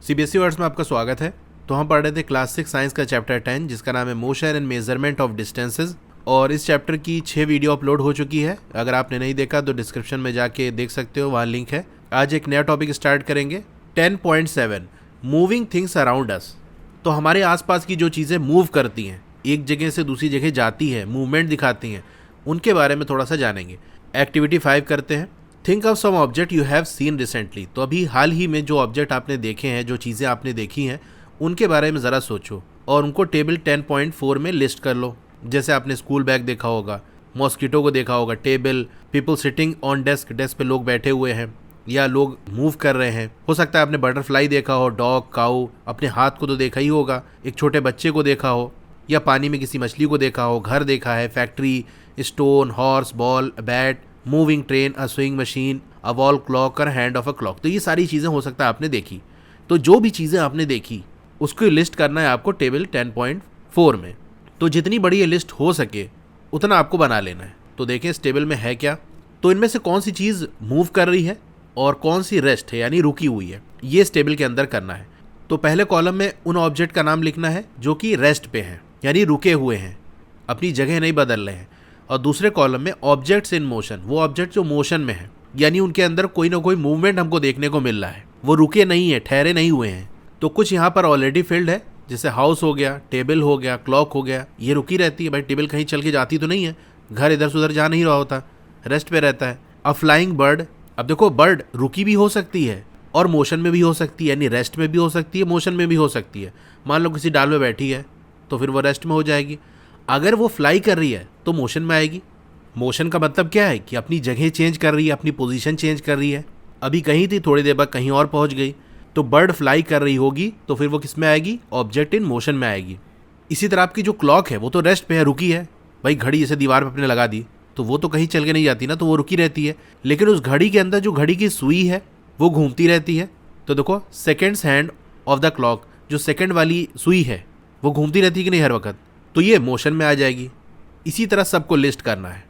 CBSE words में आपका स्वागत है। तो हम पढ़ रहे थे क्लास 6 साइंस का चैप्टर 10 जिसका नाम है motion and measurement of distances. और इस चैप्टर की 6 वीडियो अपलोड हो चुकी है। अगर आपने नहीं देखा तो डिस्क्रिप्शन में जाके देख सकते हो, वहाँ लिंक है। आज एक नया टॉपिक स्टार्ट करेंगे 10.7 मूविंग थिंग्स अराउंड अस। तो हमारे आसपास की जो चीज़ें मूव करती हैं, एक जगह से दूसरी जगह जाती हैं, मूवमेंट दिखाती हैं, उनके बारे में थोड़ा सा जानेंगे। एक्टिविटी 5 करते हैं। Think of some object you have seen recently. तो अभी हाल ही में जो ऑब्जेक्ट आपने देखे हैं, जो चीज़ें आपने देखी हैं, उनके बारे में ज़रा सोचो और उनको टेबल 10.4 में लिस्ट कर लो। जैसे आपने स्कूल बैग देखा होगा, मॉस्किटो को देखा होगा, table, people sitting on desk, desk पे लोग बैठे हुए हैं या लोग मूव कर रहे हैं। हो सकता है आपने बटरफ्लाई देखा हो, डॉग, काऊ, अपने हाथ को तो देखा ही होगा, एक छोटे बच्चे को देखा हो, या पानी में किसी मछली को देखा हो, घर देखा है, factory, stone, horse, ball, bat, moving train, a swing machine, a wall clock और हैंड ऑफ अ क्लॉक। तो ये सारी चीज़ें हो सकता है आपने देखी। तो जो भी चीज़ें आपने देखी उसको लिस्ट करना है आपको टेबल 10.4 में। तो जितनी बड़ी ये लिस्ट हो सके उतना आपको बना लेना है। तो देखें इस टेबल में है क्या, तो इनमें से कौन सी चीज़ मूव कर रही है और कौन सी रेस्ट है यानी रुकी हुई है, ये इस टेबल के अंदर करना है। तो पहले कॉलम में उन ऑब्जेक्ट का नाम लिखना है जो कि रेस्ट पे हैं यानी रुके हुए हैं, अपनी जगह नहीं बदल रहे हैं। और दूसरे कॉलम में ऑब्जेक्ट्स इन मोशन, वो ऑब्जेक्ट जो मोशन में है यानी उनके अंदर कोई ना कोई मूवमेंट हमको देखने को मिल रहा है, वो रुके नहीं है, ठहरे नहीं हुए हैं। तो कुछ यहाँ पर ऑलरेडी फिल्ड है, जैसे हाउस हो गया, टेबल हो गया, क्लॉक हो गया, ये रुकी रहती है। भाई टेबल कहीं चल के जाती तो नहीं है, घर इधर से उधर जा नहीं रहा होता, रेस्ट पे रहता है। अ फ्लाइंग बर्ड, अब देखो बर्ड रुकी भी हो सकती है और मोशन में भी हो सकती है, यानी रेस्ट में भी हो सकती है, मोशन में भी हो सकती है। मान लो किसी डाल में बैठी है तो फिर वो रेस्ट में हो जाएगी। अगर वो फ्लाई कर रही है तो मोशन में आएगी। मोशन का मतलब क्या है कि अपनी जगह चेंज कर रही है, अपनी पोजीशन चेंज कर रही है। अभी कहीं थी, थोड़ी देर बाद कहीं और पहुंच गई। तो बर्ड फ्लाई कर रही होगी तो फिर वो किस में आएगी, ऑब्जेक्ट इन मोशन में आएगी। इसी तरह आपकी जो क्लॉक है वो तो रेस्ट पे है, रुकी है। भाई घड़ी जैसे दीवार पे अपने लगा दी तो वो तो कहीं चल के नहीं जाती ना, तो वो रुकी रहती है। लेकिन उस घड़ी के अंदर जो घड़ी की सुई है वो घूमती रहती है। तो देखो seconds hand of the clock, जो सेकेंड वाली सुई है वो घूमती रहती है कि नहीं हर वक्त, तो ये मोशन में आ जाएगी। इसी तरह सबको लिस्ट करना है।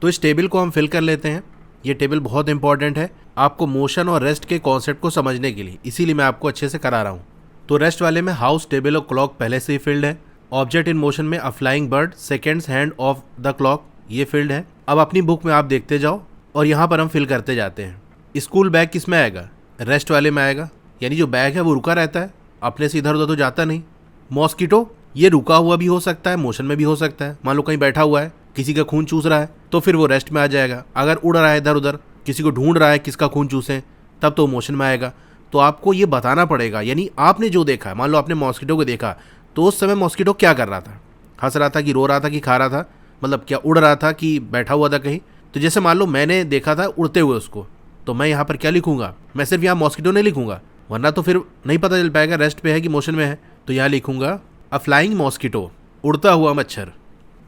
तो इस टेबल को हम फिल कर लेते हैं। ये टेबल बहुत इंपॉर्टेंट है आपको मोशन और रेस्ट के कॉन्सेप्ट को समझने के लिए, इसीलिए मैं आपको अच्छे से करा रहा हूँ। तो रेस्ट वाले में हाउस, टेबल और क्लॉक पहले से ही फिल्ड है। ऑब्जेक्ट इन मोशन में a flying bird, seconds hand of the clock, ये फील्ड है। अब अपनी बुक में आप देखते जाओ और यहाँ पर हम फिल करते जाते हैं। स्कूल बैग किस में आएगा, रेस्ट वाले में आएगा, यानी जो बैग है वो रुका रहता है, अपने से इधर उधर तो जाता नहीं। मॉस्किटो, ये रुका हुआ भी हो सकता है, मोशन में भी हो सकता है। मान लो कहीं बैठा हुआ है, किसी का खून चूस रहा है तो फिर वो रेस्ट में आ जाएगा। अगर उड़ रहा है इधर उधर, किसी को ढूंढ रहा है किसका खून चूसे, तब तो मोशन में आएगा। तो आपको ये बताना पड़ेगा, यानी आपने जो देखा, मान लो आपने मॉस्किटो को देखा तो उस समय मॉस्किटो क्या कर रहा था, हंस रहा था कि रो रहा था कि खा रहा था, मतलब क्या उड़ रहा था कि बैठा हुआ था कहीं। तो जैसे मान लो मैंने देखा था उड़ते हुए उसको, तो मैं यहाँ पर क्या लिखूंगा, मैं सिर्फ यहाँ मॉस्किटो नहीं लिखूंगा, वरना तो फिर नहीं पता चल पाएगा रेस्ट पे है कि मोशन में है। तो यहाँ लिखूंगा अ फ्लाइंग मॉस्किटो, उड़ता हुआ मच्छर।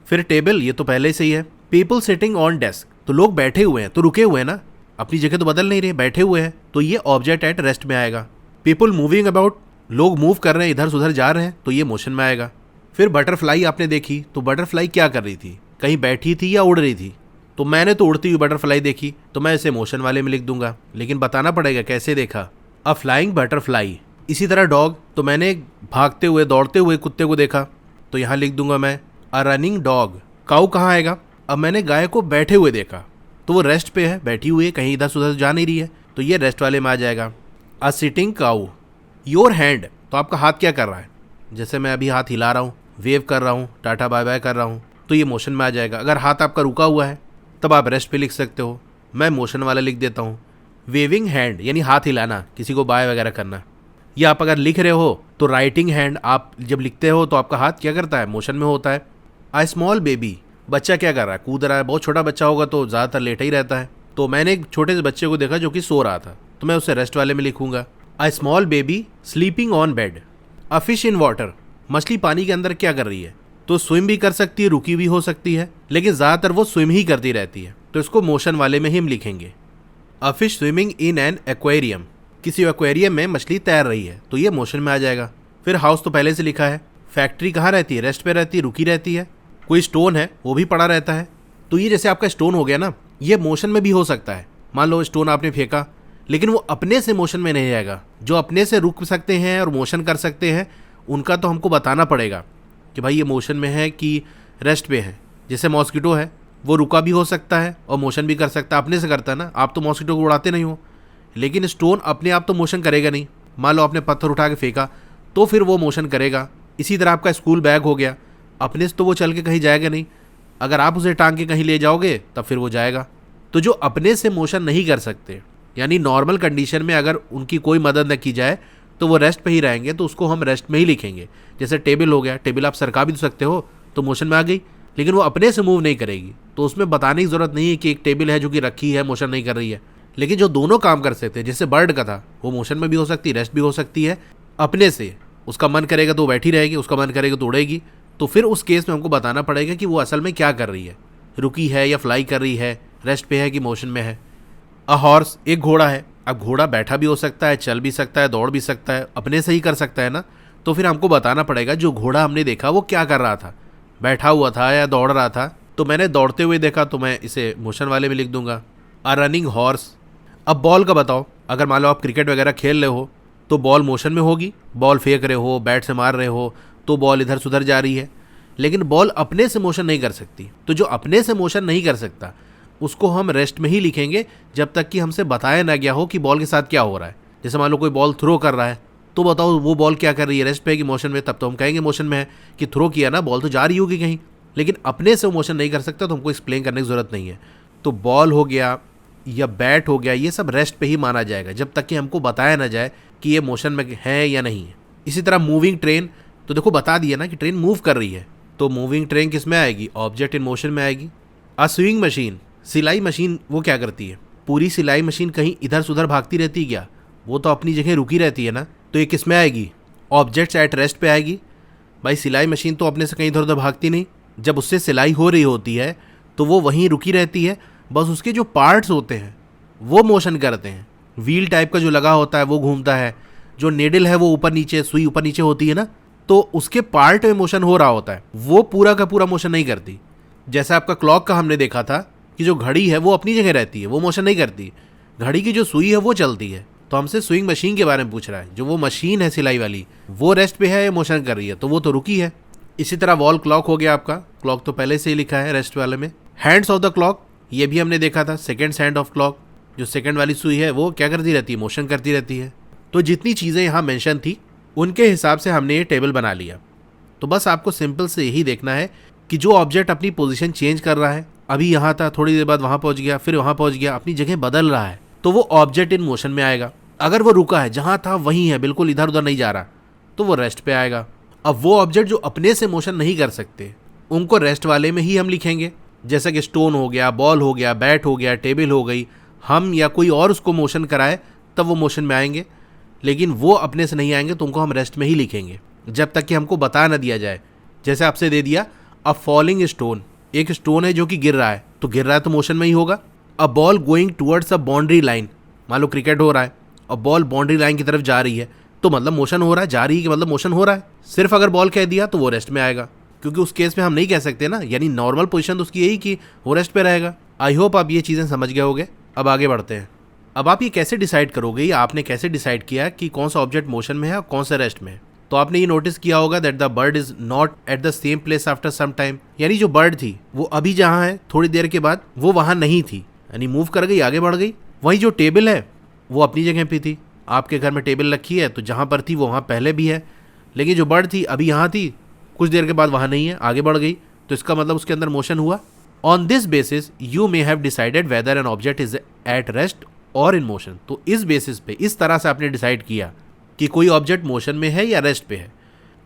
फिर टेबल, ये तो पहले से ही है। पीपल सिटिंग ऑन डेस्क, तो लोग बैठे हुए हैं, तो रुके हुए हैं ना, अपनी जगह तो बदल नहीं रहे, बैठे हुए हैं, तो ये ऑब्जेक्ट एट रेस्ट में आएगा। पीपल मूविंग अबाउट, लोग मूव कर रहे हैं, इधर से उधर जा रहे हैं, तो ये मोशन में आएगा। फिर बटरफ्लाई आपने देखी, तो बटरफ्लाई क्या कर रही थी, कहीं बैठी थी या उड़ रही थी। तो मैंने तो उड़ती हुई बटरफ्लाई देखी तो मैं इसे मोशन वाले में लिख दूंगा, लेकिन बताना पड़ेगा कैसे देखा। A flying butterfly. इसी तरह डॉग, तो मैंने भागते हुए दौड़ते हुए कुत्ते को देखा, तो यहाँ लिख दूंगा मैं अ रनिंग डॉग। काऊ कहाँ आएगा, अब मैंने गाय को बैठे हुए देखा तो वो रेस्ट पे है, बैठी हुई है, कहीं इधर से उधर जा नहीं रही है, तो ये रेस्ट वाले में आ जाएगा। A sitting cow. Your hand, तो आपका हाथ क्या कर रहा है, जैसे मैं अभी हाथ हिला रहा हूँ, वेव कर रहा हूँ, टाटा बाय बाय कर रहा हूँ, तो ये मोशन में आ जाएगा। अगर हाथ आपका रुका हुआ है तब आप रेस्ट पे लिख सकते हो, मैं मोशन वाला लिख देता हूँ। वेविंग हैंड यानी हाथ हिलाना, किसी को बाय वगैरह करना। या आप अगर लिख रहे हो तो राइटिंग हैंड, आप जब लिखते हो तो आपका हाथ क्या करता है, मोशन में होता है। अ स्मॉल बेबी, बच्चा क्या कर रहा है, कूद रहा है। बहुत छोटा बच्चा होगा तो ज़्यादातर लेटा ही रहता है, तो मैंने एक छोटे से बच्चे को देखा जो कि सो रहा था, तो मैं उसे रेस्ट वाले में लिखूंगा। A small baby sleeping on bed. A fish in water, मछली पानी के अंदर क्या कर रही है, तो स्विम भी कर सकती है, रुकी भी हो सकती है, लेकिन ज़्यादातर वो स्विम ही करती रहती है, तो इसको मोशन वाले में ही हम लिखेंगे। A fish swimming in an aquarium, किसी एक्वेरियम में मछली तैर रही है, तो ये मोशन में आ जाएगा। फिर हाउस तो पहले से लिखा है। फैक्ट्री कहाँ रहती है, रेस्ट पे रहती है, रुकी रहती है। कोई स्टोन है वो भी पड़ा रहता है, तो ये जैसे आपका स्टोन हो गया ना, ये मोशन में भी हो सकता है। मान लो स्टोन आपने फेंका, लेकिन वो अपने से मोशन में नहीं जाएगा। जो अपने से रुक सकते हैं और मोशन कर सकते हैं उनका तो हमको बताना पड़ेगा कि भाई ये मोशन में है कि रेस्ट पे है। जैसे मॉस्किटो है, वो रुका भी हो सकता है और मोशन भी कर सकता है, अपने से करता है ना। आप तो मॉस्किटो को उड़ाते नहीं हो, लेकिन स्टोन अपने आप तो मोशन करेगा नहीं। मान लो आपने पत्थर उठा के फेंका तो फिर वो मोशन करेगा। इसी तरह आपका स्कूल बैग हो गया, अपने से तो वो चल के कहीं जाएगा नहीं, अगर आप उसे टांग के कहीं ले जाओगे तब फिर वो जाएगा। तो जो अपने से मोशन नहीं कर सकते, यानी नॉर्मल कंडीशन में अगर उनकी कोई मदद न की जाए तो वो रेस्ट पे ही रहेंगे, तो उसको हम रेस्ट में ही लिखेंगे। जैसे टेबल हो गया, टेबल आप सरका भी तो सकते हो तो मोशन में आ गई, लेकिन वो अपने से मूव नहीं करेगी, तो उसमें बताने की ज़रूरत नहीं है कि एक टेबल है जो कि रखी है मोशन नहीं कर रही है। लेकिन जो दोनों काम कर सकते हैं, जैसे बर्ड का था, वो मोशन में भी हो सकती है, रेस्ट भी हो सकती है अपने से। उसका मन करेगा तो बैठी रहेगी, उसका मन करेगा तो उड़ेगी। तो फिर उस केस में हमको बताना पड़ेगा कि वो असल में क्या कर रही है, रुकी है या फ्लाई कर रही है, रेस्ट पे है कि मोशन में है। अ हॉर्स, एक घोड़ा है। अब घोड़ा बैठा भी हो सकता है, चल भी सकता है, दौड़ भी सकता है, अपने से ही कर सकता है ना। तो फिर हमको बताना पड़ेगा जो घोड़ा हमने देखा वो क्या कर रहा था, बैठा हुआ था या दौड़ रहा था। तो मैंने दौड़ते हुए देखा तो मैं इसे मोशन वाले में लिख दूंगा। अ रनिंग हॉर्स। अब बॉल का बताओ, अगर मान लो आप क्रिकेट वगैरह खेल रहे हो तो बॉल मोशन में होगी, बॉल फेंक रहे हो, बैट से मार रहे हो तो बॉल इधर सुधर जा रही है, लेकिन बॉल अपने से मोशन नहीं कर सकती। तो जो अपने से मोशन नहीं कर सकता उसको हम रेस्ट में ही लिखेंगे जब तक कि हमसे बताया ना गया हो कि बॉल के साथ क्या हो रहा है। जैसे मान लो कोई बॉल थ्रो कर रहा है तो बताओ वो बॉल क्या कर रही है, रेस्ट पे है कि मोशन में, तब तो हम कहेंगे मोशन में है कि थ्रो किया ना, बॉल तो जा रही होगी कहीं। लेकिन अपने से मोशन नहीं कर सकता तो हमको एक्सप्लेन करने की ज़रूरत नहीं है। तो बॉल हो गया या बैट हो गया, ये सब रेस्ट पे ही माना जाएगा जब तक कि हमको बताया ना जाए कि ये मोशन में है या नहीं है। इसी तरह मूविंग ट्रेन, तो देखो बता दिया ना कि ट्रेन मूव कर रही है, तो मूविंग ट्रेन किस में आएगी, ऑब्जेक्ट इन मोशन में आएगी। अ स्विंग मशीन, सिलाई मशीन, वो क्या करती है, पूरी सिलाई मशीन कहीं इधर सुधर भागती रहती है क्या, वो तो अपनी जगह रुकी रहती है ना। तो ये किस में आएगी, ऑब्जेक्ट्स एट रेस्ट पे आएगी। भाई सिलाई मशीन तो अपने से कहीं इधर उधर भागती नहीं, जब उससे सिलाई हो रही होती है तो वो वहीं रुकी रहती है, बस उसके जो पार्ट्स होते हैं वो मोशन करते हैं। व्हील टाइप का जो लगा होता है वो घूमता है, जो नेडल है वो ऊपर नीचे, सुई ऊपर नीचे होती है ना, तो उसके पार्ट में मोशन हो रहा होता है, वो पूरा का पूरा मोशन नहीं करती। जैसा आपका क्लॉक का हमने देखा था कि जो घड़ी है वो अपनी जगह रहती है, वो मोशन नहीं करती, घड़ी की जो सुई है वो चलती है। तो हमसे स्विंग मशीन के बारे में पूछ रहा है, जो वो मशीन है सिलाई वाली, वो रेस्ट पे है या मोशन कर रही है, तो वो तो रुकी है। इसी तरह वॉल क्लॉक हो गया आपका, क्लॉक तो पहले से ही लिखा है रेस्ट वाले में। हैंड्स ऑफ द क्लॉक, ये भी हमने देखा था, सेकेंड हैंड ऑफ क्लॉक, जो सेकेंड वाली सुई है वो क्या करती रहती है, मोशन करती रहती है। तो जितनी चीज़ें यहाँ मेंशन थी उनके हिसाब से हमने ये टेबल बना लिया। तो बस आपको सिंपल से यही देखना है कि जो ऑब्जेक्ट अपनी पोजीशन चेंज कर रहा है, अभी यहाँ था, थोड़ी देर बाद वहाँ पहुँच गया, फिर वहाँ पहुँच गया, अपनी जगह बदल रहा है, तो वो ऑब्जेक्ट इन मोशन में आएगा। अगर वो रुका है, जहाँ था वहीं है, बिल्कुल इधर उधर नहीं जा रहा, तो वो रेस्ट पे आएगा। अब वो ऑब्जेक्ट जो अपने से मोशन नहीं कर सकते उनको रेस्ट वाले में ही हम लिखेंगे, जैसा कि स्टोन हो गया, बॉल हो गया, बैट हो गया, टेबल हो गई। हम या कोई और उसको मोशन कराए तब वो मोशन में आएंगे, लेकिन वो अपने से नहीं आएंगे तो उनको हम रेस्ट में ही लिखेंगे जब तक कि हमको बता ना दिया जाए। जैसे आपसे दे दिया, अ फॉलिंग स्टोन, एक स्टोन है जो कि गिर रहा है, तो गिर रहा है तो मोशन में ही होगा। A ball going towards a boundary line, मान लो क्रिकेट हो रहा है और बॉल बाउंड्री लाइन की तरफ जा रही है, तो मतलब मोशन हो रहा है, जा रही है कि मतलब मोशन हो रहा है। सिर्फ अगर बॉल कह दिया तो वो रेस्ट में आएगा, क्योंकि उस केस में हम नहीं कह सकते ना, यानी नॉर्मल पोजीशन तो उसकी यही कि वो रेस्ट पे रहेगा। आई होप आप ये चीज़ें समझ गए होंगे। अब आगे बढ़ते हैं। अब आप ये कैसे डिसाइड करोगे, या आपने कैसे डिसाइड किया कि कौन सा ऑब्जेक्ट मोशन में है और कौन सा रेस्ट में है। तो आपने ये नोटिस किया होगा that the bird is not at the same place after some time, यानी जो बर्ड थी वो अभी जहाँ है थोड़ी देर के बाद वो वहाँ नहीं थी, यानी मूव कर गई, आगे बढ़ गई। वहीं जो टेबल है वो अपनी जगह पे थी, आपके घर में टेबल रखी है तो जहाँ पर थी वो वहाँ पहले भी है, लेकिन जो बर्ड थी अभी यहाँ थी, कुछ देर के बाद वहाँ नहीं है, आगे बढ़ गई, तो इसका मतलब उसके अंदर मोशन हुआ। On this basis you may have decided weather an object is at rest और इन मोशन। तो इस बेसिस पे, इस तरह से आपने डिसाइड किया कि कोई ऑब्जेक्ट मोशन में है या रेस्ट पे है,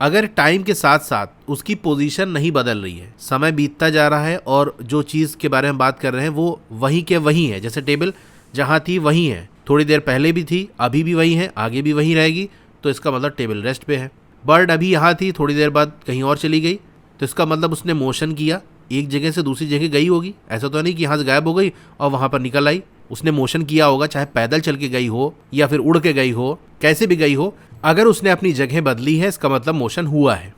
अगर टाइम के साथ साथ उसकी पोजीशन नहीं बदल रही है, समय बीतता जा रहा है और जो चीज़ के बारे में बात कर रहे हैं वो वहीं के वहीं है। जैसे टेबल जहाँ थी वहीं है, थोड़ी देर पहले भी थी, अभी भी वहीं है, आगे भी वहीं रहेगी, तो इसका मतलब टेबल रेस्ट पे है। बर्ड अभी यहाँ थी, थोड़ी देर बाद कहीं और चली गई, तो इसका मतलब उसने मोशन किया, एक जगह से दूसरी जगह गई होगी। ऐसा तो नहीं कि यहाँ से गायब हो गई और वहाँ पर निकल आई, उसने मोशन किया होगा, चाहे पैदल चल के गई हो या फिर उड़ के गई हो, कैसे भी गई हो, अगर उसने अपनी जगह बदली है इसका मतलब मोशन हुआ है।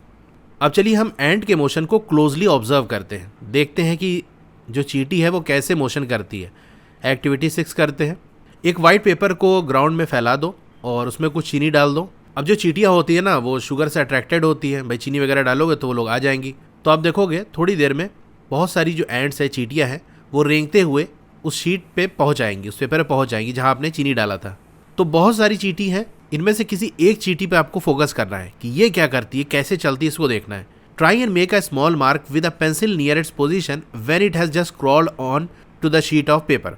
अब चलिए हम एंट के मोशन को क्लोजली ऑब्जर्व करते हैं, देखते हैं कि जो चींटी है वो कैसे मोशन करती है। एक्टिविटी 6 करते हैं। एक वाइट पेपर को ग्राउंड में फैला दो और उसमें कुछ चीनी डाल दो। अब जो चींटियाँ होती है ना वो शुगर से अट्रैक्टेड होती है, भाई चीनी वगैरह डालोगे तो वो लोग आ जाएंगी। तो आप देखोगे थोड़ी देर में बहुत सारी जो एंड्स है, चींटियाँ हैं, वो रेंगते हुए उस शीट पे पहुँच आएंगी, उस पेपर पे पहुँच जाएंगी जहाँ आपने चीनी डाला था। तो बहुत सारी चींटी हैं, इनमें से किसी एक चींटी पे आपको फोकस करना है कि ये क्या करती है, कैसे चलती है, इसको देखना है। Try and make a small mark with a pencil near its position when it has just crawled on to the sheet of paper.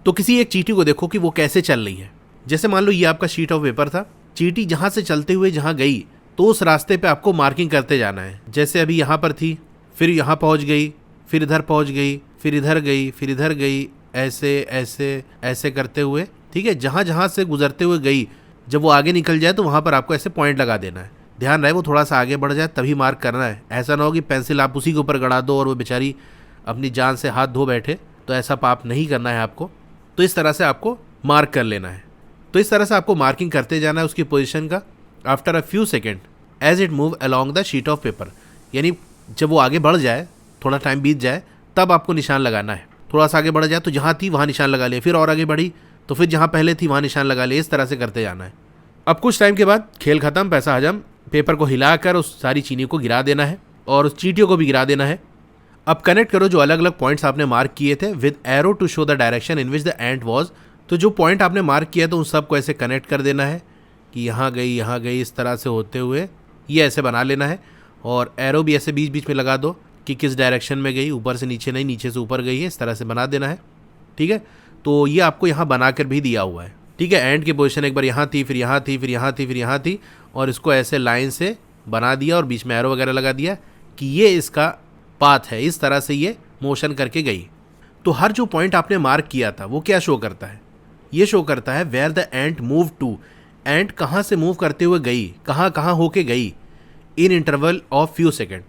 तो किसी एक चींटी को देखो कि वो कैसे चल रही है। जैसे मान लो ये आपका शीट ऑफ पेपर था, चींटी जहाँ से चलते हुए जहाँ गई तो उस रास्ते पे आपको मार्किंग करते जाना है। जैसे अभी यहाँ पर थी, फिर यहाँ पहुँच गई, फिर इधर पहुँच गई, फिर इधर गई, फिर इधर गई, ऐसे ऐसे ऐसे करते हुए, ठीक है। जहाँ जहाँ से गुजरते हुए गई, जब वो आगे निकल जाए तो वहाँ पर आपको ऐसे पॉइंट लगा देना है। ध्यान रहे वो थोड़ा सा आगे बढ़ जाए तभी मार्क करना है। ऐसा ना हो कि पेंसिल आप उसी के ऊपर गड़ा दो और वो बेचारी अपनी जान से हाथ धो बैठे, तो ऐसा पाप नहीं करना है आपको। तो इस तरह से आपको मार्क कर लेना है। तो इस तरह से आपको मार्किंग करते जाना है उसकी पोजीशन का। After a few second as it move along the sheet of paper, यानी जब वो आगे बढ़ जाए, थोड़ा टाइम बीत जाए, तब आपको निशान लगाना है। थोड़ा सा आगे बढ़ जाए तो जहाँ थी वहाँ निशान लगा लिया, फिर और आगे बढ़ी तो फिर जहाँ पहले थी वहाँ निशान लगा लिया। इस तरह से करते जाना है। अब कुछ टाइम के बाद खेल खत्म, पैसा हजम। पेपर को हिलाकर उस सारी चीनी को गिरा देना है और उस चींटियों को भी गिरा देना है। अब कनेक्ट करो जो अलग अलग पॉइंट्स आपने मार्क किए थे with arrow to show the direction in which the ant was. तो जो पॉइंट आपने मार्क किया तो उन सबको ऐसे कनेक्ट कर देना है कि यहाँ गई, इस तरह से होते हुए ये ऐसे बना लेना है। और एरो भी ऐसे बीच बीच में लगा दो कि किस डायरेक्शन में गई, ऊपर से नीचे नहीं, नीचे से ऊपर गई है, इस तरह से बना देना है। ठीक है, तो ये आपको यहाँ बनाकर भी दिया हुआ है। ठीक है, एंड की पोजीशन एक बार यहाँ थी, फिर यहाँ थी, फिर यहाँ थी, फिर यहाँ थी, और इसको ऐसे लाइन से बना दिया और बीच में एरो वगैरह लगा दिया कि ये इसका पाथ है। इस तरह से ये मोशन करके गई। तो हर जो पॉइंट आपने मार्क किया था वो क्या शो करता है? ये शो करता है where the ant move to. Ant कहाँ से मूव करते हुए गई, कहाँ कहाँ होके गई, इन इंटरवल ऑफ फ्यू सेकेंड,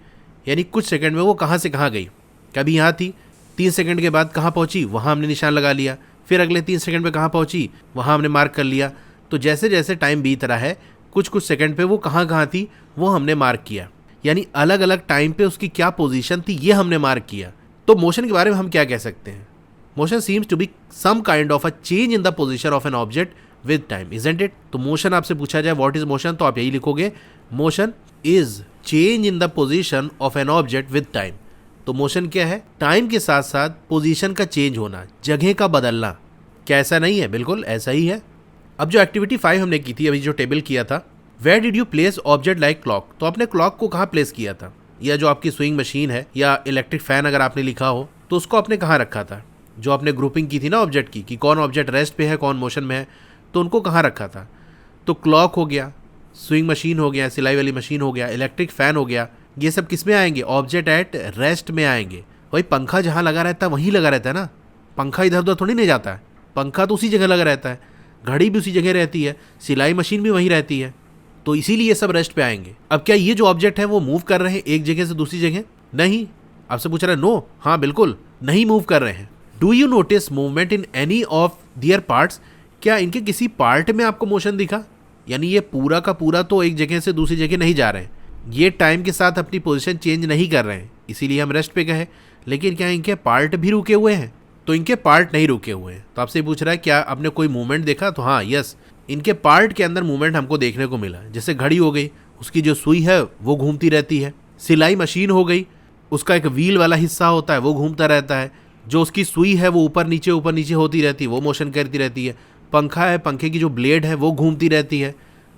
यानी कुछ सेकंड में वो कहाँ से कहाँ गई। कभी यहाँ थी, 3 सेकंड के बाद कहाँ पहुँची, वहाँ हमने निशान लगा लिया। फिर अगले 3 सेकंड में कहाँ पहुँची, वहाँ हमने मार्क कर लिया। तो जैसे जैसे टाइम बीत रहा है, कुछ कुछ सेकंड पे वो कहाँ कहाँ थी वो हमने मार्क किया, यानी अलग अलग टाइम पे उसकी क्या पोजीशन थी ये हमने मार्क किया। तो मोशन के बारे में हम क्या कह सकते हैं? Motion seems to be some kind of a change in the position of an object with time, isn't it? तो मोशन आपसे पूछा जाए व्हाट इज मोशन, तो आप यही लिखोगे, motion is change in the position of an object with time. तो motion क्या है? टाइम के साथ साथ पोजीशन का चेंज होना, जगह का बदलना। क्या ऐसा नहीं है? बिल्कुल ऐसा ही है। अब जो एक्टिविटी 5 हमने की थी, अभी जो टेबल किया था, where did you place object like clock, तो आपने क्लॉक को कहाँ प्लेस किया था, या जो आपकी स्विंग मशीन है या इलेक्ट्रिक फैन अगर आपने लिखा हो तो उसको आपने कहाँ रखा था? जो आपने ग्रुपिंग की थी ना ऑब्जेक्ट की, कि कौन ऑब्जेक्ट रेस्ट पे है कौन मोशन में है, तो उनको कहाँ रखा था? तो क्लॉक हो गया, स्विंग मशीन हो गया, सिलाई वाली मशीन हो गया, इलेक्ट्रिक फैन हो गया, ये सब किस में आएंगे? ऑब्जेक्ट एट रेस्ट में आएंगे। वही पंखा जहाँ लगा रहता है वहीं लगा रहता है ना, पंखा इधर उधर थोड़ी नहीं जाता है, पंखा तो उसी जगह लगा रहता है, घड़ी भी उसी जगह रहती है, सिलाई मशीन भी वहीं रहती है, तो इसीलिए ये सब रेस्ट पे आएंगे। अब क्या ये जो ऑब्जेक्ट है वो मूव कर रहे हैं एक जगह से दूसरी जगह? नहीं। आपसे पूछ रहा है नो, हाँ बिल्कुल नहीं मूव कर रहे हैं। Do you notice movement in any of their parts, क्या इनके किसी पार्ट में आपको मोशन दिखा? यानी ये पूरा का पूरा तो एक जगह से दूसरी जगह नहीं जा रहे हैं, ये टाइम के साथ अपनी पोजीशन चेंज नहीं कर रहे हैं, इसीलिए हम रेस्ट पे गए। लेकिन क्या इनके पार्ट भी रुके हुए हैं? तो इनके पार्ट नहीं रुके हुए हैं। तो आपसे पूछ रहा है क्या आपने कोई मूवमेंट देखा? तो हाँ, यस, इनके पार्ट के अंदर मूवमेंट हमको देखने को मिला। जैसे घड़ी हो गई, उसकी जो सुई है वो घूमती रहती है। सिलाई मशीन हो गई, उसका एक व्हील वाला हिस्सा होता है वो घूमता रहता है, जो उसकी सुई है वो ऊपर नीचे होती रहती है, वो मोशन करती रहती है। पंखा है, पंखे की जो ब्लेड है वो घूमती रहती है,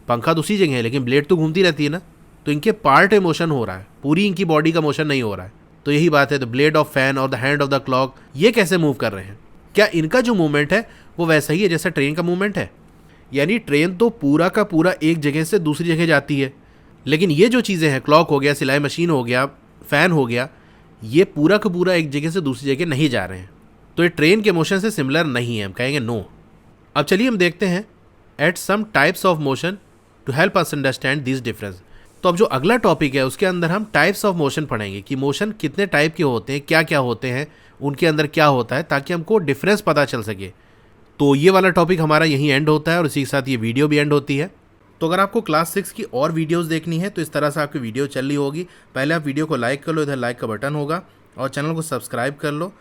पंखा तो उसी जगह है लेकिन ब्लेड तो घूमती रहती है ना। तो इनके पार्ट में मोशन हो रहा है, पूरी इनकी बॉडी का मोशन नहीं हो रहा है। तो यही बात है, द ब्लेड ऑफ फैन और the hand of the clock, ये कैसे मूव कर रहे हैं? क्या इनका जो मूवमेंट है वो वैसा ही है जैसा ट्रेन का मूवमेंट है? यानी ट्रेन तो पूरा का पूरा एक जगह से दूसरी जगह जाती है, लेकिन ये जो चीज़ें हैं, क्लॉक हो गया, सिलाई मशीन हो गया, फैन हो गया, ये पूरा का पूरा एक जगह से दूसरी जगह नहीं जा रहे हैं। तो ये ट्रेन के मोशन से सिमिलर नहीं है, हम कहेंगे नो। अब चलिए हम देखते हैं at some types of motion to help us understand this difference. तो अब जो अगला टॉपिक है उसके अंदर हम टाइप्स ऑफ मोशन पढ़ेंगे कि मोशन कितने टाइप के होते हैं, क्या क्या होते हैं, उनके अंदर क्या होता है, ताकि हमको डिफरेंस पता चल सके। तो ये वाला टॉपिक हमारा यहीं एंड होता है और इसी के साथ ये वीडियो भी एंड होती है। तो अगर आपको क्लास 6 की और वीडियोस देखनी है तो इस तरह से आपकी वीडियो चल रही होगी। पहले आप वीडियो को लाइक कर लो, इधर लाइक का बटन होगा, और चैनल को सब्सक्राइब कर लो।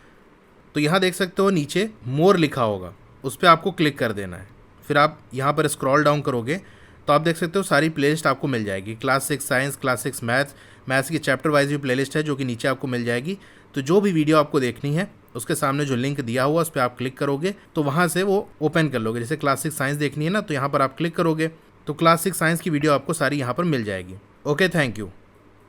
तो यहाँ देख सकते हो नीचे मोर लिखा होगा, उस पर आपको क्लिक कर देना है। फिर आप यहाँ पर स्क्रॉल डाउन करोगे तो आप देख सकते हो सारी प्लेलिस्ट आपको मिल जाएगी। क्लास 6 साइंस, क्लास 6 मैथ्स की चैप्टर वाइज भी प्लेलिस्ट है जो कि नीचे आपको मिल जाएगी। तो जो भी वीडियो आपको देखनी है उसके सामने जो लिंक दिया हुआ उस पर आप क्लिक करोगे तो वहाँ से वो ओपन कर लोगे। जैसे क्लास 6 साइंस देखनी है ना, तो यहाँ पर आप क्लिक करोगे तो क्लास 6 साइंस की वीडियो आपको सारी यहाँ पर मिल जाएगी। Okay, thank you.